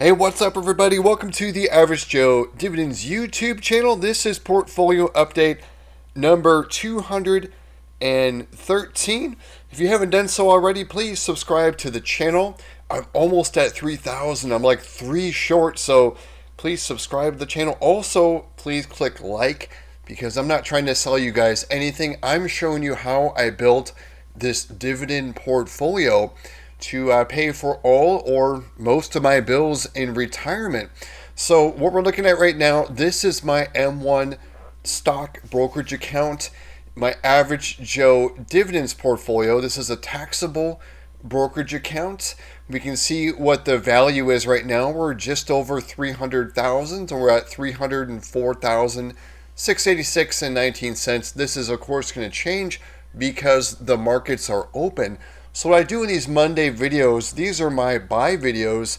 Hey, what's up, everybody? Welcome to the Average Joe Dividends YouTube channel. This is portfolio update number 213. If you haven't done so already, please subscribe to the channel. I'm almost at 3,000. I'm like 3 short, so please subscribe to the channel. Also, please click like because I'm not trying to sell you guys anything. I'm showing you how I built this dividend portfolio to pay for all or most of my bills in retirement. So what we're looking at right now, this is my M1 stock brokerage account, my Average Joe dividends portfolio. This is a taxable brokerage account. We can see what the value is right now. We're just over 300,000, and we're at 304,686.19. This is of course going to change because the markets are open. So what I do in these Monday videos, these are my buy videos.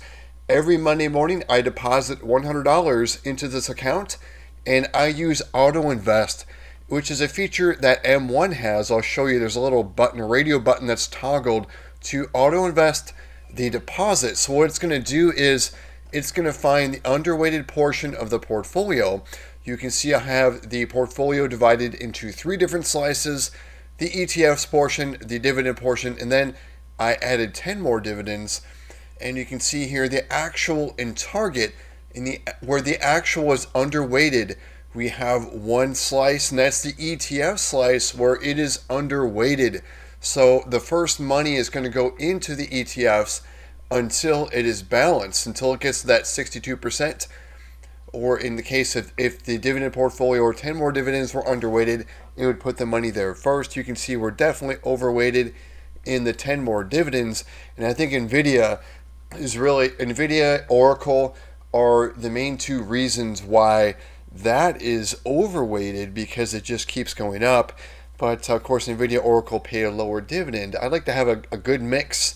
Every Monday morning, I deposit $100 into this account, and I use auto invest, which is a feature that M1 has. I'll show you. There's a little button, a radio button that's toggled to auto invest the deposit. So what it's going to do is it's going to find the underweighted portion of the portfolio. You can see I have the portfolio divided into 3 different slices: the ETFs portion, the dividend portion, and then I added 10 more dividends. And you can see here the actual and target. Where the actual is underweighted, we have 1 slice, and that's the ETF slice where it is underweighted. So the first money is going to go into the ETFs until it is balanced, until it gets to that 62%. Or in the case of if the dividend portfolio or 10 more dividends were underweighted, it would put the money there first. You can see we're definitely overweighted in the 10 more dividends. And I think NVIDIA, Oracle are the main 2 reasons why that is overweighted, because it just keeps going up. But of course, NVIDIA, Oracle pay a lower dividend. I like to have a good mix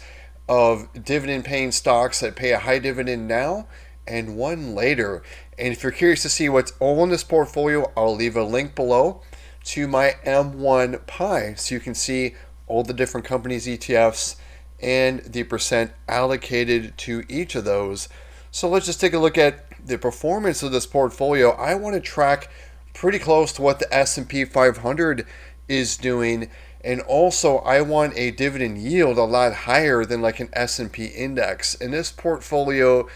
of dividend paying stocks that pay a high dividend now and one later. And if you're curious to see what's all in this portfolio, I'll leave a link below to my M1 pie, so you can see all the different companies, ETFs, and the percent allocated to each of those. So let's just take a look at the performance of this portfolio. I want to track pretty close to what the S&P 500 is doing, and also I want a dividend yield a lot higher than like an S&P index. And this portfolio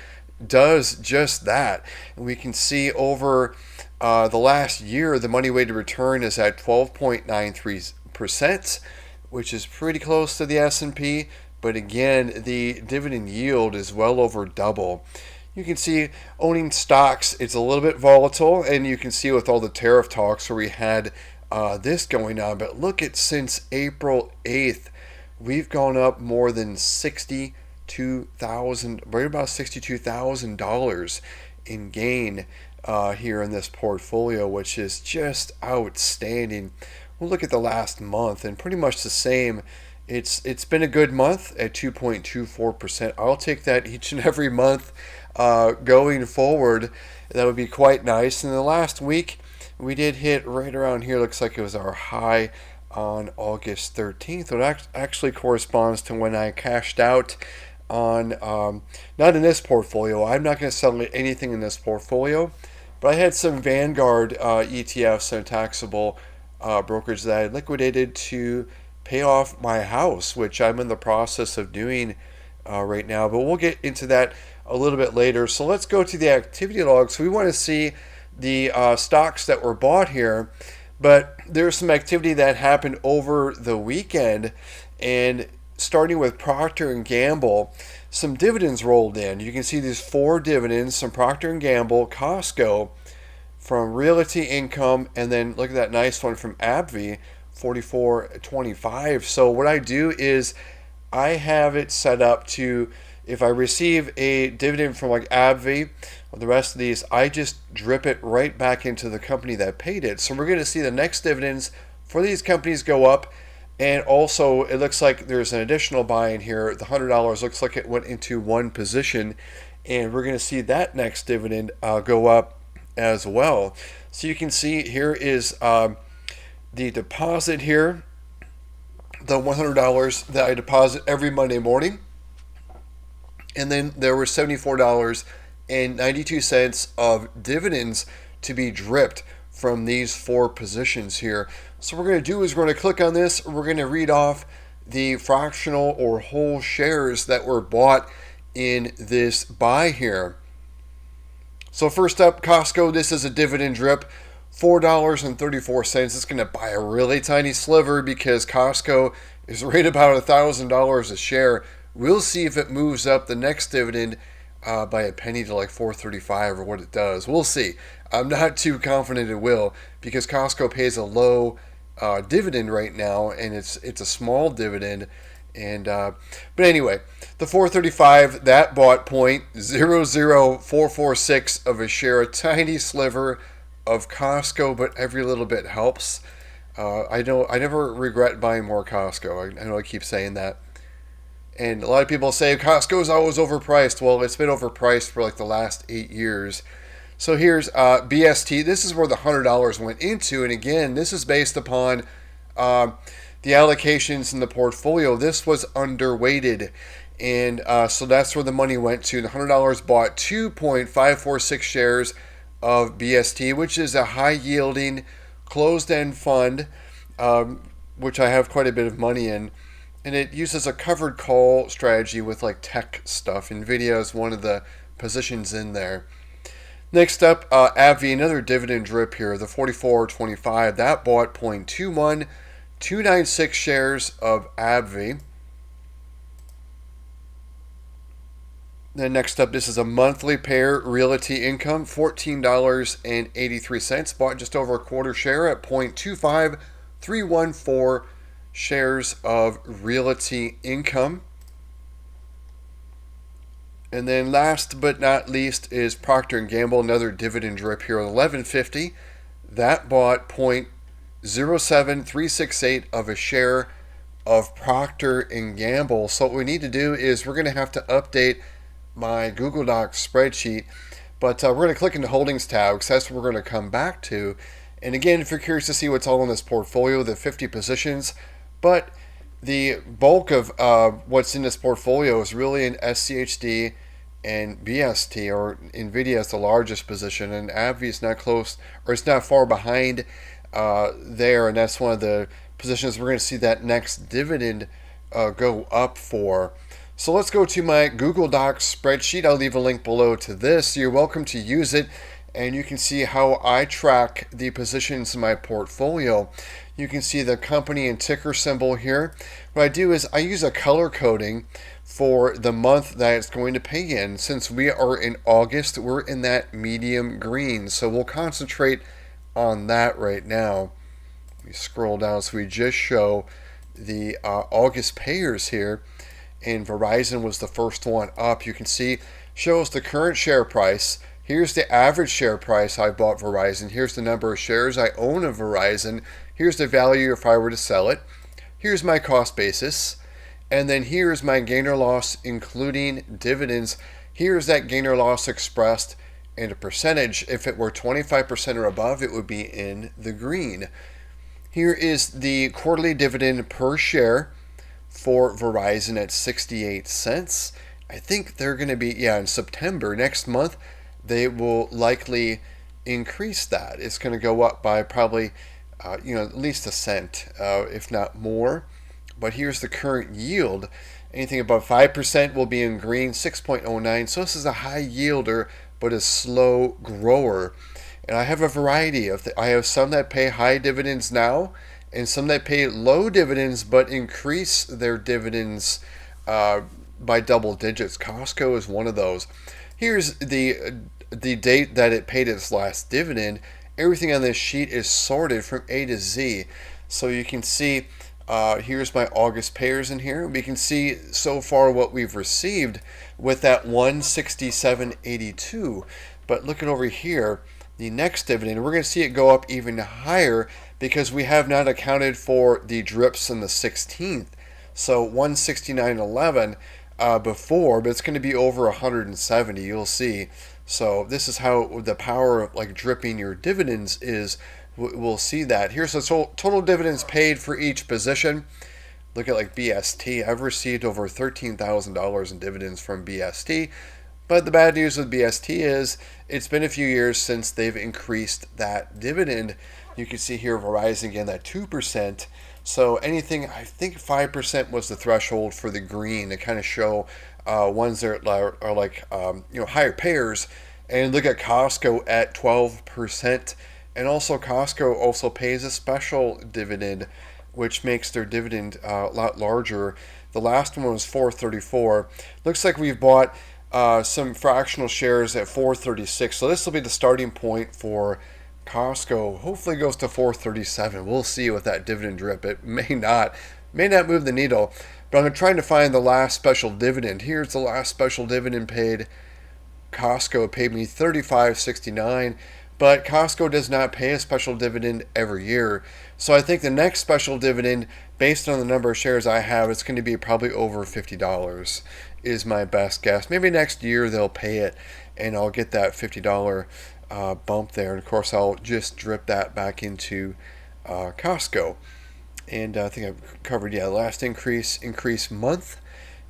does just that. And we can see over the last year, the money weighted return is at 12.93%, which is pretty close to the S&P. But again, the dividend yield is well over double. You can see owning stocks, it's a little bit volatile, and you can see with all the tariff talks where we had this going on. But look at since April 8th, we've gone up more than right about $62,000 in gain here in this portfolio, which is just outstanding. We'll look at the last month, and pretty much the same. It's been a good month at 2.24%. I'll take that each and every month going forward. That would be quite nice. In the last week, we did hit right around here. Looks like it was our high on August 13th. It actually corresponds to when I cashed out on, not in this portfolio. I'm not going to sell anything in this portfolio, but I had some Vanguard ETFs and taxable brokerage that I liquidated to pay off my house, which I'm in the process of doing right now. But we'll get into that a little bit later. So let's go to the activity log. So we want to see the stocks that were bought here, but there's some activity that happened over the weekend, and starting with Procter & Gamble, some dividends rolled in. You can see these 4 dividends from Procter & Gamble, Costco, from Realty Income, and then look at that nice one from AbbVie, 44.25. So what I do is I have it set up to, if I receive a dividend from like AbbVie or the rest of these, I just drip it right back into the company that paid it. So we're going to see the next dividends for these companies go up. And also, it looks like there's an additional buy in here. The $100 looks like it went into 1 position. And we're going to see that next dividend go up as well. So you can see here is the deposit here, the $100 that I deposit every Monday morning. And then there were $74 $4.92 of dividends to be dripped from these 4 positions here. So what we're going to do is we're going to click on this. We're going to read off the fractional or whole shares that were bought in this buy here. So first up, Costco. This is a dividend drip, $4.34. It's going to buy a really tiny sliver because Costco is right about $1,000 a share. We'll see if it moves up the next dividend by a penny to like $4.35 or what it does. We'll see. I'm not too confident it will because Costco pays a low dividend right now, and it's a small dividend. And but anyway, the 435, that bought 0.00446 of a share, a tiny sliver of Costco, but every little bit helps. I never regret buying more Costco. I know I keep saying that. And a lot of people say Costco is always overpriced. Well, it's been overpriced for like the last 8 years. So here's BST. This is where the $100 went into. And again, this is based upon the allocations in the portfolio. This was underweighted. And so that's where the money went to. The $100 bought 2.546 shares of BST, which is a high-yielding, closed-end fund, which I have quite a bit of money in. And it uses a covered call strategy with like tech stuff. NVIDIA is one of the positions in there. Next up, AbbVie, another dividend drip here, the 44.25. That bought 0.21296 shares of AbbVie. Then next up, this is a monthly payer, Realty Income, $14.83. Bought just over a quarter share at 0.25314 shares of Realty Income. And then last but not least is Procter & Gamble, another dividend drip here at $11.50. That bought 0.07368 of a share of Procter & Gamble. So what we need to do is we're going to have to update my Google Docs spreadsheet. But we're going to click into Holdings tab because that's what we're going to come back to. And again, if you're curious to see what's all in this portfolio, the 50 positions, but the bulk of what's in this portfolio is really in SCHD and BST, or NVIDIA is the largest position, and AbbVie is not close, or it's not far behind there, and that's one of the positions we're going to see that next dividend go up for. So let's go to my Google Docs spreadsheet. I'll leave a link below to this. You're welcome to use it, and you can see how I track the positions in my portfolio. You can see the company and ticker symbol here. What I do is I use a color coding for the month that it's going to pay in. Since we are in August, we're in that medium green. So we'll concentrate on that right now. Let me scroll down so we just show the August payers here. And Verizon was the first one up. You can see shows the current share price. Here's the average share price I bought Verizon. Here's the number of shares I own of Verizon. Here's the value if I were to sell it. Here's my cost basis. And then here's my gain or loss, including dividends. Here's that gain or loss expressed in a percentage. If it were 25% or above, it would be in the green. Here is the quarterly dividend per share for Verizon at 68 cents. I think they're going to be, in September, next month, they will likely increase that. It's going to go up by probably, at least a cent, if not more. But here's the current yield. Anything above 5% will be in green, 6.09. So this is a high yielder, but a slow grower. And I have a variety of I have some that pay high dividends now, and some that pay low dividends but increase their dividends by double digits. Costco is one of those. Here's the date that it paid its last dividend. Everything on this sheet is sorted from A to Z. So you can see here's my August payers in here. We can see so far what we've received with that 167.82. But look at over here, the next dividend. We're going to see it go up even higher because we have not accounted for the drips in the 16th. So 169.11 before, but it's going to be over 170. You'll see. So this is how the power of like dripping your dividends is. We'll see that. Here's the total dividends paid for each position. Look at like BST. I've received over $13,000 in dividends from BST. But the bad news with BST is it's been a few years since they've increased that dividend. You can see here Verizon again, that 2%. So anything, I think 5% was the threshold for the green to kind of show ones that are like higher payers. And look at Costco at 12%. And also Costco also pays a special dividend, which makes their dividend a lot larger. The last one was 434. Looks like we've bought some fractional shares at 436. So this will be the starting point for Costco. Hopefully it goes to 437. We'll see with that dividend drip. It may not move the needle. But I'm trying to find the last special dividend. Here's the last special dividend paid. Costco paid me $35.69, but Costco does not pay a special dividend every year. So I think the next special dividend, based on the number of shares I have, it's going to be probably over $50 is my best guess. Maybe next year they'll pay it and I'll get that $50 bump there. And of course I'll just drip that back into Costco. And I think I've covered, last increase month.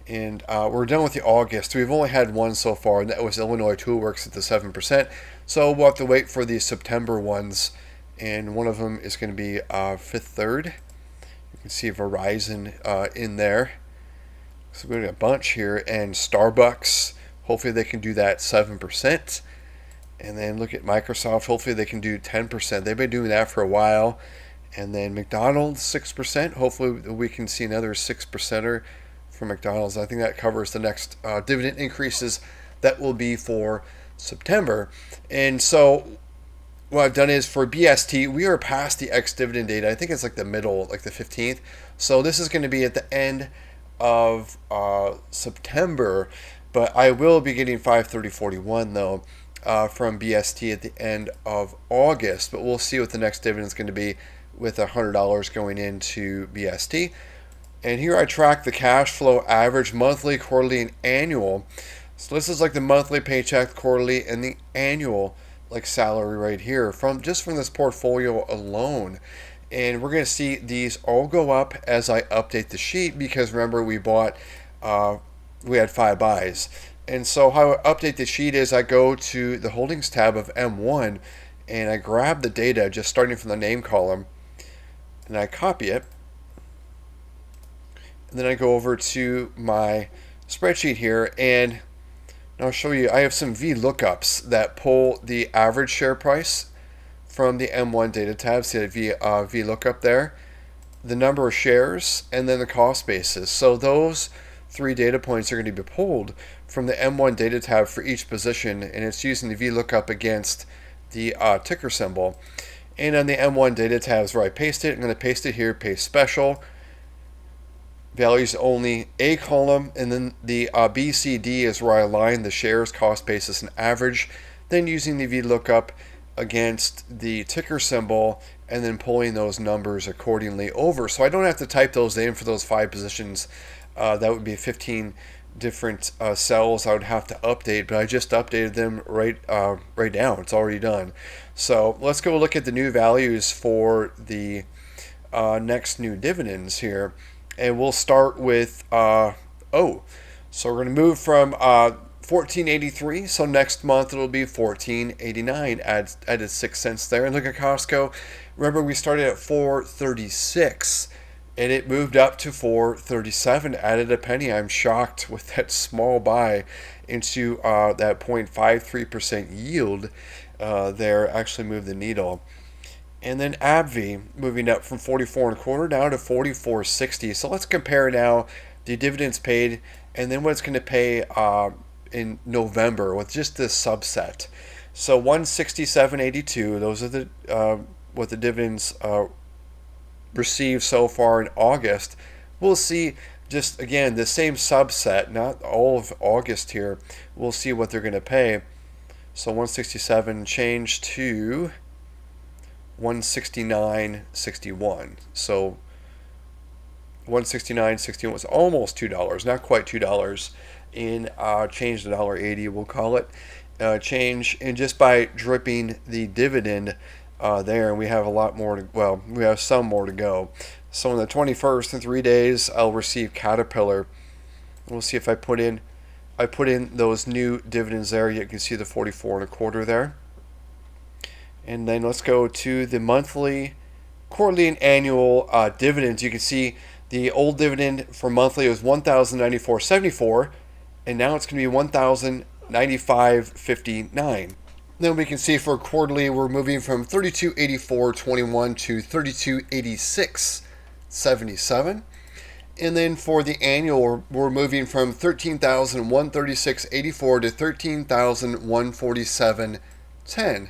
And we're done with the August. We've only had one so far, and that was Illinois Toolworks at the 7%. So we'll have to wait for the September ones, and one of them is going to be Fifth Third. You can see Verizon in there. So we've got a bunch here, and Starbucks. Hopefully they can do that 7%. And then look at Microsoft. Hopefully they can do 10%. They've been doing that for a while. And then McDonald's 6%. Hopefully we can see another 6%er for McDonald's. I think that covers the next dividend increases that will be for September. And so what I've done is for BST, we are past the ex-dividend date. I think it's like the middle, like the 15th. So this is going to be at the end of September. But I will be getting 530.41 though from BST at the end of August. But we'll see what the next dividend is going to be with $100 going into BST. And here I track the cash flow average monthly, quarterly, and annual. So this is like the monthly paycheck, quarterly, and the annual like salary right here from this portfolio alone. And we're going to see these all go up as I update the sheet because remember we had 5 buys. And so how I update the sheet is I go to the holdings tab of M1 and I grab the data just starting from the name column and I copy it. And then I go over to my spreadsheet here and I'll show you I have some VLOOKUPs that pull the average share price from the M1 data tab. See that VLOOKUP there, the number of shares, and then the cost basis. So those 3 data points are going to be pulled from the M1 data tab for each position, and it's using the VLOOKUP against the ticker symbol. And on the M1 data tabs where I paste it, I'm going to paste it here, paste special, values only, A column, and then the BCD is where I align the shares, cost basis, and average. Then using the VLOOKUP against the ticker symbol and then pulling those numbers accordingly over. So I don't have to type those in for those 5 positions. That would be 15 different cells I would have to update, but I just updated them right now. It's already done. So let's go look at the new values for the next new dividends here. And we'll start with so we're going to move from 14.83. So next month it'll be 14.89. Added 6 cents there. And look at Costco. Remember we started at 4.36 and it moved up to 4.37. Added a penny. I'm shocked with that small buy into that 0.53% yield there. Actually moved the needle. And then AbbVie moving up from 44.25 down to 44.60. So let's compare now the dividends paid and then what it's going to pay in November with just this subset. So 167.82. Those are the what the dividends received so far in August. We'll see just again the same subset, not all of August here. We'll see what they're going to pay. So 167 change to 169.61. So 169.61 was almost $2, not quite $2 in change to $1.80, we'll call it change. And just by dripping the dividend there, and we have a lot more to, we have some more to go. So on the 21st, in 3 days, I'll receive Caterpillar. We'll see if I put in I put in those new dividends there. You can see the 44.25 there. And then let's go to the monthly, quarterly, and annual dividends. You can see the old dividend for monthly was $1,094.74, and now it's going to be $1,095.59. Then we can see for quarterly, we're moving from 3284.21 to 3286.77. And then for the annual, we're moving from 13,136.84 to 13,147.10.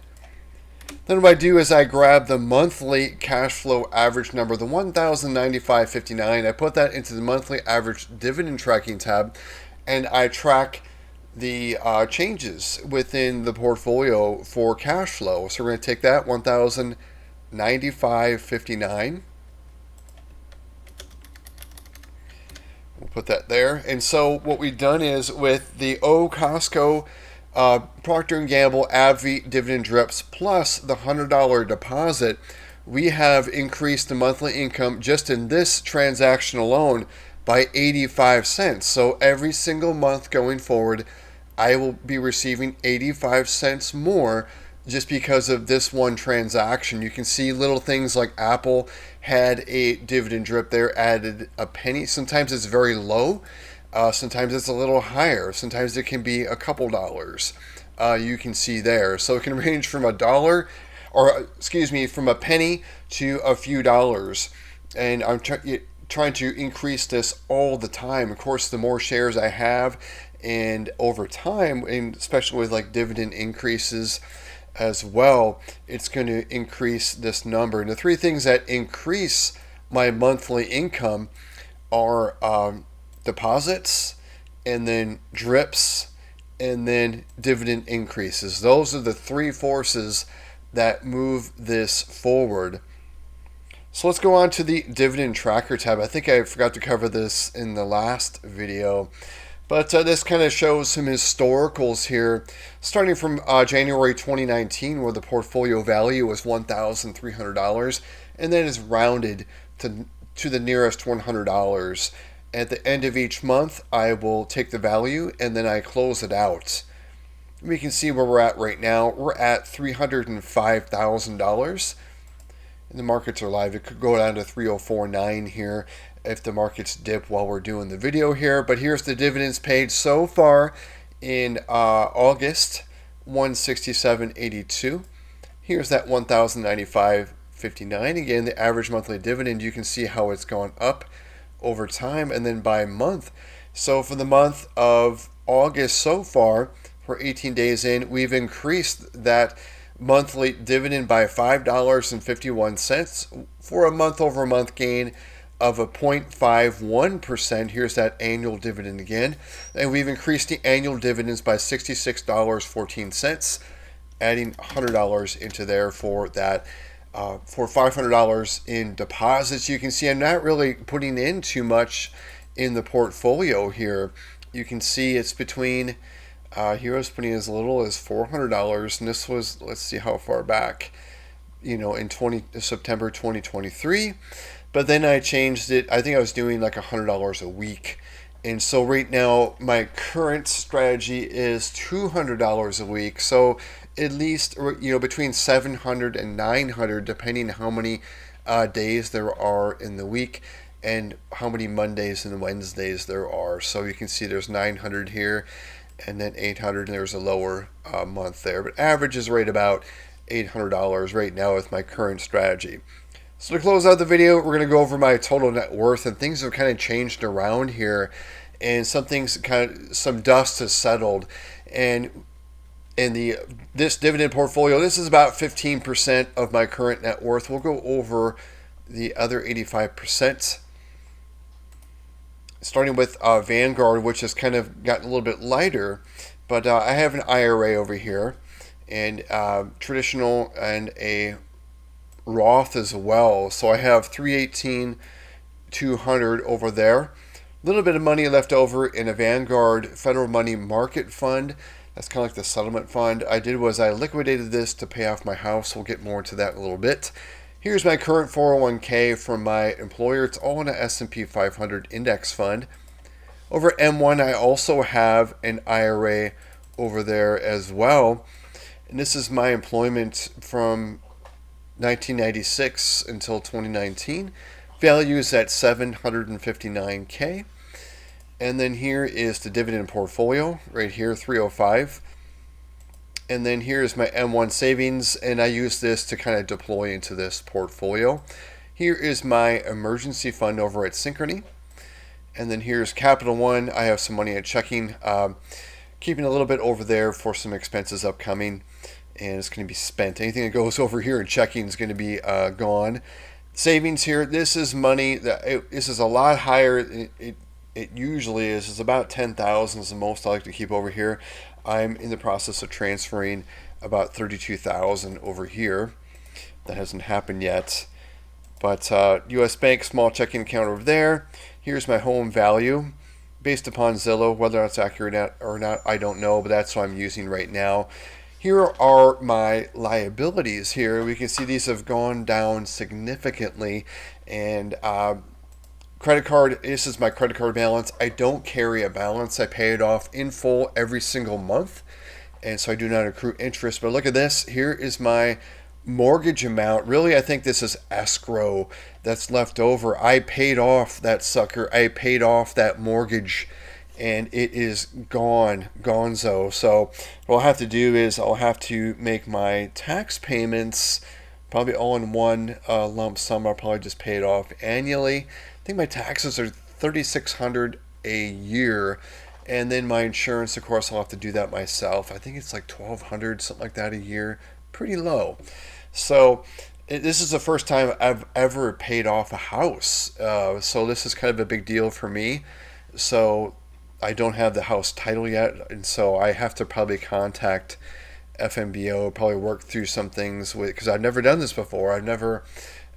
Then what I do is I grab the monthly cash flow average number, the 1,095.59. I put that into the monthly average dividend tracking tab, and I track the changes within the portfolio for cash flow. So we're going to take that 1,095.59. We'll put that there. And so what we've done is with the Costco, Procter & Gamble, AbbVie dividend drips plus the $100 deposit, we have increased the monthly income just in this transaction alone by 85 cents. So every single month going forward, I will be receiving 85 cents more just because of this one transaction. You can see little things like Apple had a dividend drip there, added a penny. Sometimes it's very low. Sometimes it's a little higher. Sometimes it can be a couple dollars. You can see there. So it can range from $1, or excuse me, from a penny to a few dollars. And I'm trying to increase this all the time. Of course, the more shares I have, and over time, and especially with like dividend increases as well, it's going to increase this number. And the three things that increase my monthly income are deposits, and then drips, and then dividend increases. Those are the three forces that move this forward. So let's go on to the dividend tracker tab. I think I forgot to cover this in the last video, but this kind of shows some historicals here, starting from January 2019, where the portfolio value was $1,300, and then is rounded to the nearest $100. At the end of each month, I will take the value and then I close it out. We can see where we're at right now. We're at $305,000. And the markets are live. It could go down to 304.9 here if the markets dip while we're doing the video here. But here's the dividends paid so far in August, 167.82. Here's that 1,095.59. Again, the average monthly dividend, you can see how it's gone up over time, and then by month. So for the month of August so far, for 18 days in, we've increased that monthly dividend by $5.51 for a month-over-month gain of a 0.51%. Here's that annual dividend again. And we've increased the annual dividends by $66.14, adding $100 into there for that. For $500 in deposits. You can see I'm not really putting in too much in the portfolio here. You can see it's between, here I was putting as little as $400, and this was, let's see how far back, in September 2023. But then I changed it. I think I was doing like $100 a week. And so right now, my current strategy is $200 a week. So at least, between 700 and 900, depending on how many days there are in the week and how many Mondays and Wednesdays there are. So you can see there's 900 here, and then 800, and there's a lower month there. But average is right about $800 right now with my current strategy. So to close out the video, we're going to go over my total net worth, and things have kind of changed around here, and some dust has settled. And in this dividend portfolio, this is about 15% of my current net worth. We'll go over the other 85%. Starting with Vanguard, which has kind of gotten a little bit lighter, but I have an IRA over here, and traditional, and a Roth as well. So I have 318,200 over there. A little bit of money left over in a Vanguard Federal Money Market Fund. That's kind of like the settlement fund. I liquidated this to pay off my house. We'll get more into that in a little bit. Here's my current 401k from my employer. It's all in an S&P 500 index fund. Over M1, I also have an IRA over there as well. And this is my employment from 1996 until 2019. Value is at 759K. And then here is the dividend portfolio right here, 305. And then here's my M1 savings, and I use this to kind of deploy into this portfolio. Here is my emergency fund over at Synchrony. And then here's Capital One. I have some money at checking, keeping a little bit over there for some expenses upcoming, and it's going to be spent. Anything that goes over here in checking is going to be gone. Savings here, this is money this is a lot higher. It usually is. It's about 10,000 is the most I like to keep over here. I'm in the process of transferring about 32,000 over here. That hasn't happened yet. But U.S. Bank small checking account over there. Here's my home value based upon Zillow. Whether that's accurate or not, I don't know, but that's what I'm using right now. Here are my liabilities here. We can see these have gone down significantly. And credit card, this is my credit card balance. I don't carry a balance. I pay it off in full every single month. And so I do not accrue interest. But look at this. Here is my mortgage amount. Really, I think this is escrow that's left over. I paid off that sucker. I paid off that mortgage, and it is gonzo. So what I'll have to do is I'll have to make my tax payments probably all in one lump sum. I'll probably just pay it off annually. I think my taxes are $3,600 a year, and then my insurance, of course, I'll have to do that myself. I think it's like $1,200, something like that a year. Pretty low. So this is the first time I've ever paid off a house. So this is kind of a big deal for me. So I don't have the house title yet, and so I have to probably contact FMBO, probably work through some things with, because I've never done this before. I've never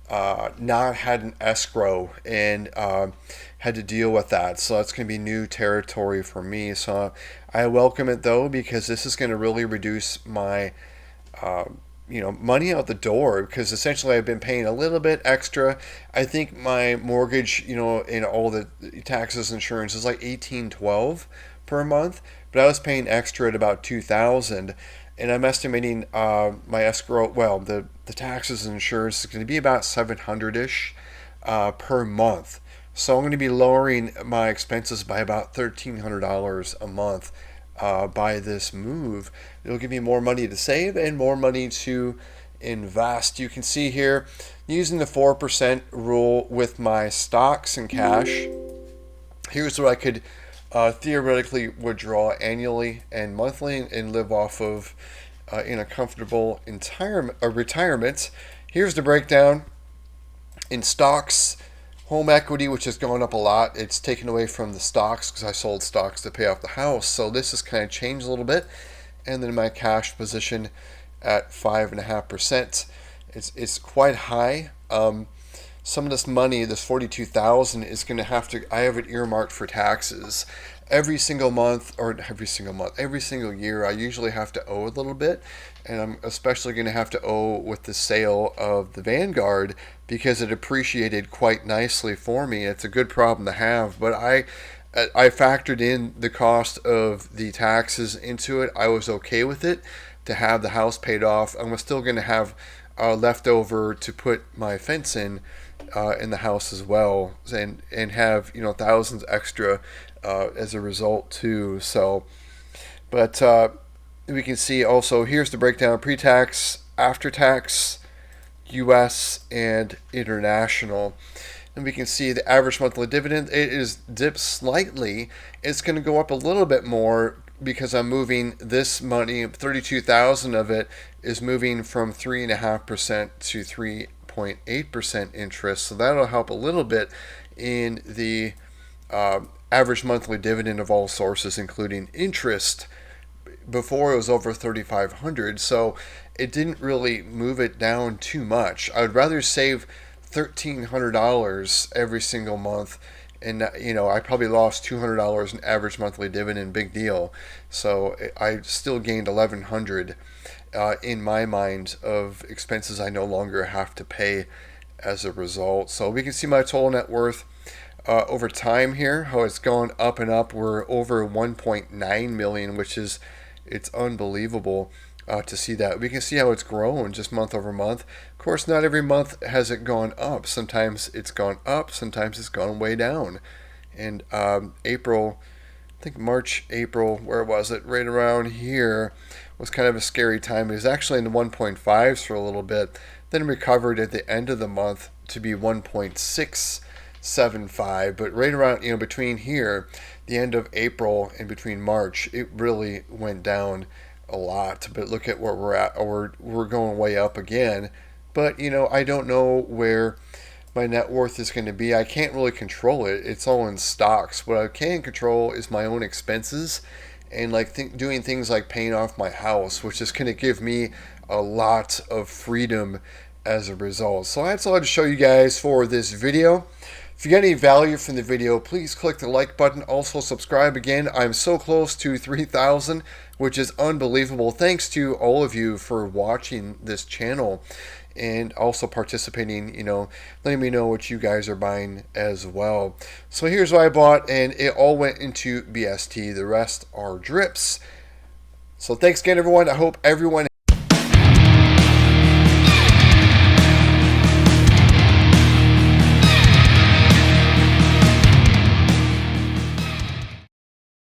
not had an escrow and had to deal with that. So that's going to be new territory for me. So I welcome it though, because this is going to really reduce my money out the door, because essentially I've been paying a little bit extra. I think my mortgage, and all the taxes, insurance is like $1,812 per month, but I was paying extra at about $2,000. And I'm estimating my escrow, the taxes and insurance is going to be about $700-ish per month. So I'm going to be lowering my expenses by about $1,300 a month by this move. It'll give me more money to save and more money to invest. You can see here, using the 4% rule with my stocks and cash, here's what I could theoretically withdraw annually and monthly and live off of in a comfortable retirement. Here's the breakdown in stocks. Home equity, which has gone up a lot, it's taken away from the stocks because I sold stocks to pay off the house. So this has kind of changed a little bit. And then my cash position at 5.5%. It's quite high. Some of this money, this $42,000, is going to I have it earmarked for taxes. Every single year, I usually have to owe a little bit, and I'm especially going to have to owe with the sale of the Vanguard because it appreciated quite nicely for me. It's a good problem to have, but I factored in the cost of the taxes into it. I was okay with it to have the house paid off. I'm still going to have leftover to put my fence in the house as well, and have thousands extra as a result too. So, but we can see also here's the breakdown: pre-tax, after-tax, U.S. and international. And we can see the average monthly dividend, it is dipped slightly. It's going to go up a little bit more because I'm moving this money, 32,000 of it is moving from 3.5% to 3.8% interest. So that'll help a little bit in the average monthly dividend of all sources, including interest. Before it was over 3,500, so it didn't really move it down too much. I would rather save $1,300 every single month, and I probably lost $200 in average monthly dividend, big deal. So I still gained $1,100 in my mind of expenses I no longer have to pay as a result. So we can see my total net worth over time here, how it's gone up and up. We're over 1.9 million, which is, it's unbelievable to see that. We can see how it's grown just month over month. Of course, not every month has it gone up. Sometimes it's gone up, sometimes it's gone way down. And April, I think March, April, where was it? Right around here was kind of a scary time. It was actually in the 1.5s for a little bit, then recovered at the end of the month to be 1.675. But right around, between here, the end of April and between March, it really went down a lot. But look at where we're at. We're going way up again. But I don't know where my net worth is going to be. I can't really control it. It's all in stocks. What I can control is my own expenses, and like doing things like paying off my house, which is going to give me a lot of freedom as a result. So that's all I had to show you guys for this video. If you got any value from the video, please click the like button. Also subscribe. Again, I'm so close to 3,000, which is unbelievable. Thanks to all of you for watching this channel and also participating, letting me know what you guys are buying as well. So here's what I bought, and it all went into BST. The rest are drips. So thanks again, everyone. I hope everyone